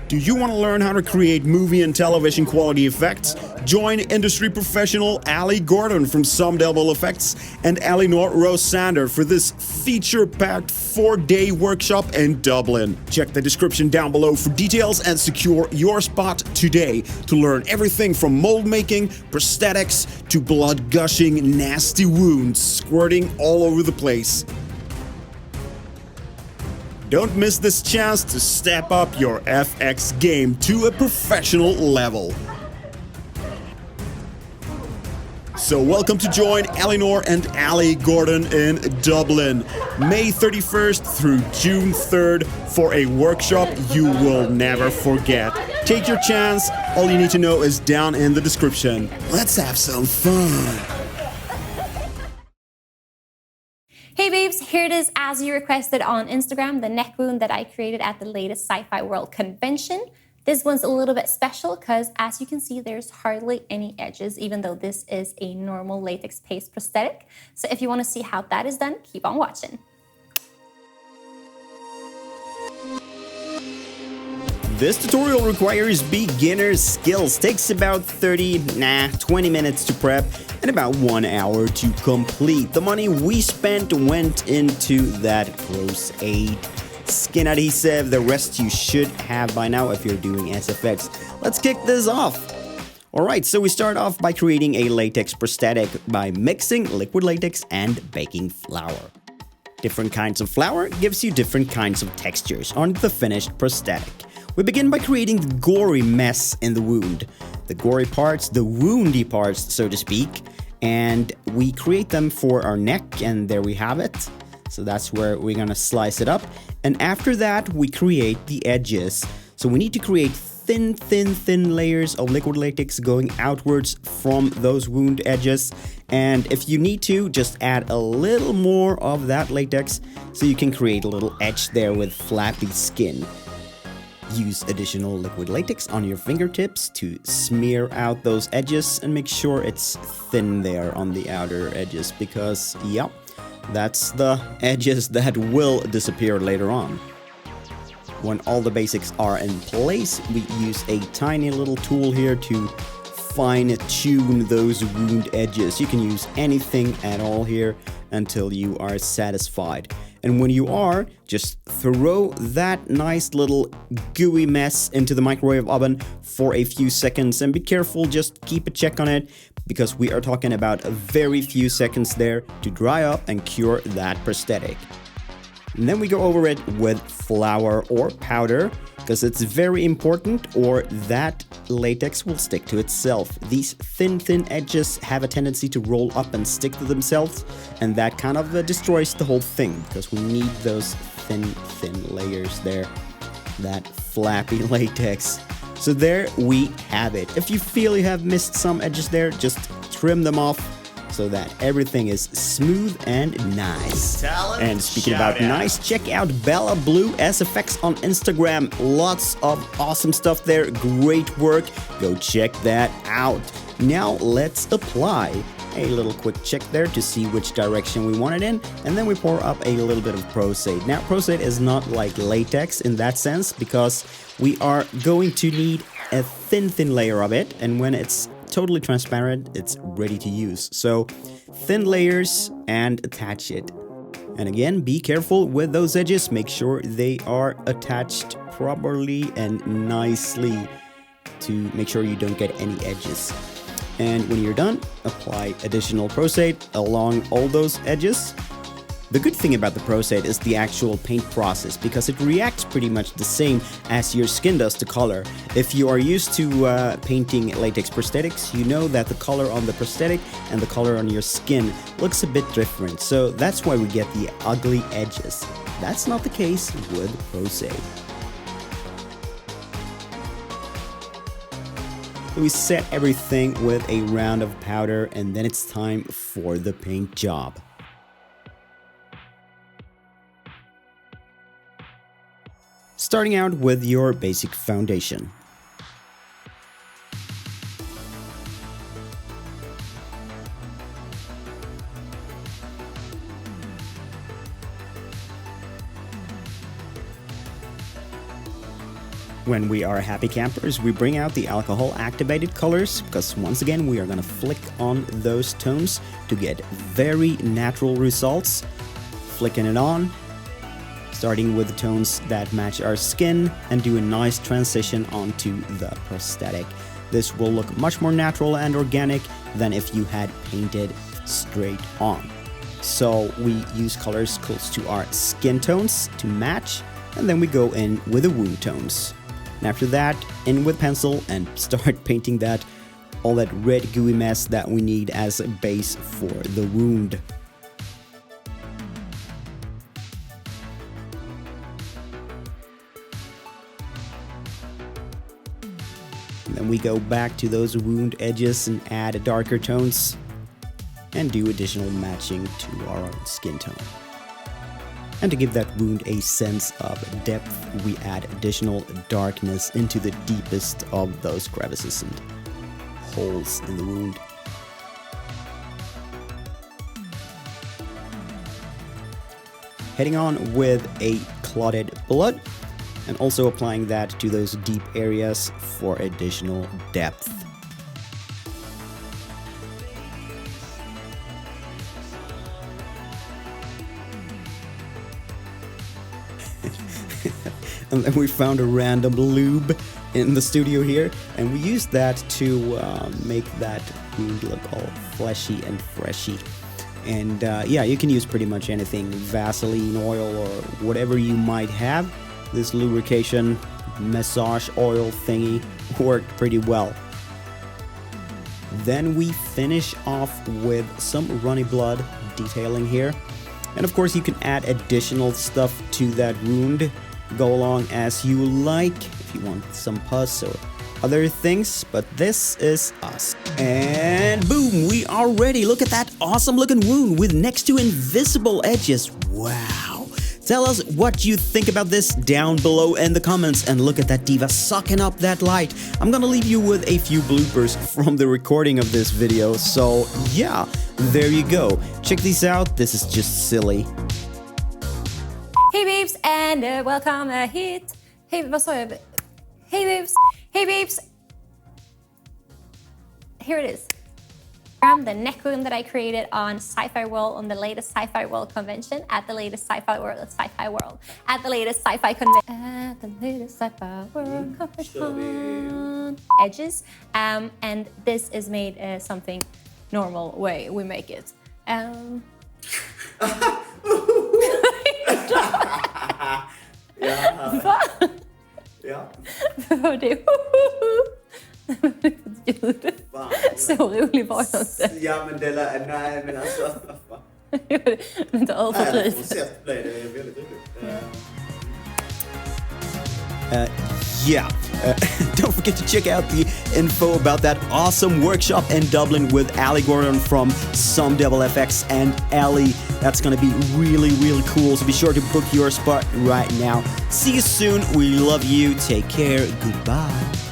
Do you want to learn how to create movie and television quality effects? Join industry professional Ali Gordon from Somedevil Effects and Eleanor Rose Sander for this feature-packed 4-day workshop in Dublin. Check the description down below for details and secure your spot today to learn everything from mold making, prosthetics, to blood gushing, nasty wounds squirting all over the place. Don't miss this chance to step up your FX game to a professional level. So welcome to join Eleanor and Ali Gordon in Dublin, May 31st through June 3rd for a workshop you will never forget. Take your chance, all you need to know is down in the description. Let's have some fun! Hey babes, here it is as you requested on Instagram, the neck wound that I created at the latest Sci-Fi World convention. This one's a little bit special because as you can see, there's hardly any edges, even though this is a normal latex paste prosthetic. So if you want to see how that is done, keep on watching. This tutorial requires beginner skills, takes about 20 minutes to prep and about 1 hour to complete. The money we spent went into that close aid skin adhesive, the rest you should have by now if you're doing SFX. Let's kick this off. Alright, so we start off by creating a latex prosthetic by mixing liquid latex and baking flour. Different kinds of flour gives you different kinds of textures on the finished prosthetic. We begin by creating the gory mess in the wound. The gory parts, the woundy parts, so to speak, and we create them for our neck, and there we have it. So that's where we're gonna slice it up. And after that, we create the edges. So we need to create thin layers of liquid latex going outwards from those wound edges. And if you need to, just add a little more of that latex so you can create a little edge there with flappy skin. Use additional liquid latex on your fingertips to smear out those edges and make sure it's thin there on the outer edges because, yep, that's the edges that will disappear later on. When all the basics are in place, we use a tiny little tool here to fine-tune those wound edges. You can use anything at all here until you are satisfied. And when you are, just throw that nice little gooey mess into the microwave oven for a few seconds. And be careful, just keep a check on it, because we are talking about a very few seconds there to dry up and cure that prosthetic. And then we go over it with flour or powder, because it's very important or that latex will stick to itself. These thin edges have a tendency to roll up and stick to themselves, and that kind of destroys the whole thing, because we need those thin layers there, that flappy latex. So there we have it. If you feel you have missed some edges there, just trim them off so that everything is smooth and nice. And speaking about nice, check out Bella Blue SFX on Instagram. Lots of awesome stuff there. Great work. Go check that out. Now let's apply. A little quick check there to see which direction we want it in, and then we pour up a little bit of prostate. Now prostate is not like latex in that sense, because we are going to need a thin layer of it, and when it's totally transparent, it's ready to use. So thin layers and attach it. And again, be careful with those edges. Make sure they are attached properly and nicely to make sure you don't get any edges. And when you're done, apply additional prostate along all those edges. The good thing about the prostate is the actual paint process, because it reacts pretty much the same as your skin does to color. If you are used to painting latex prosthetics, you know that the color on the prosthetic and the color on your skin looks a bit different. So that's why we get the ugly edges. That's not the case with prostate. So we set everything with a round of powder, and then it's time for the paint job. Starting out with your basic foundation. When we are happy campers, we bring out the alcohol activated colors, because once again we are gonna flick on those tones to get very natural results. Flicking it on, starting with the tones that match our skin, and do a nice transition onto the prosthetic. This will look much more natural and organic than if you had painted straight on. So we use colors close to our skin tones to match, and then we go in with the wound tones. And after that, in with pencil and start painting all that red gooey mess that we need as a base for the wound. And then we go back to those wound edges and add darker tones and do additional matching to our own skin tone. And to give that wound a sense of depth, we add additional darkness into the deepest of those crevices and holes in the wound. Heading on with a clotted blood, and also applying that to those deep areas for additional depth. And then we found a random lube in the studio here, and we used that to make that wound look all fleshy and freshy. And yeah, you can use pretty much anything, Vaseline oil or whatever you might have. This lubrication massage oil thingy worked pretty well. Then we finish off with some runny blood detailing here. And of course you can add additional stuff to that wound. Go along as you like, if you want some pus or other things, but this is us. And boom, we are ready. Look at that awesome looking wound with next to invisible edges. Wow. Tell us what you think about this down below in the comments, and look at that diva sucking up that light. I'm gonna leave you with a few bloopers from the recording of this video, so yeah, there you go. Check these out, this is just silly. Hey babes, and welcome hit. Hey, vad sa jag? Hey babes, hey babes. Here it is. The neck wound that I created on Sci-Fi World, on the latest Sci-Fi World convention, at the latest Sci-Fi World, at the latest Sci-Fi convention, at the latest Sci-Fi World convention. Edges, and this is made something normal way we make it. Ja. Ja. Vad det ljud. Så rolig var jag inte. Ja, men det lär... Nej, men alltså... Inte överdrivet. Koncept blev det väldigt roligt. Yeah. Don't forget to check out the info about that awesome workshop in Dublin with Ali Gordon from Somedevil FX and Ellie. That's gonna be really, really cool. So be sure to book your spot right now. See you soon. We love you. Take care. Goodbye.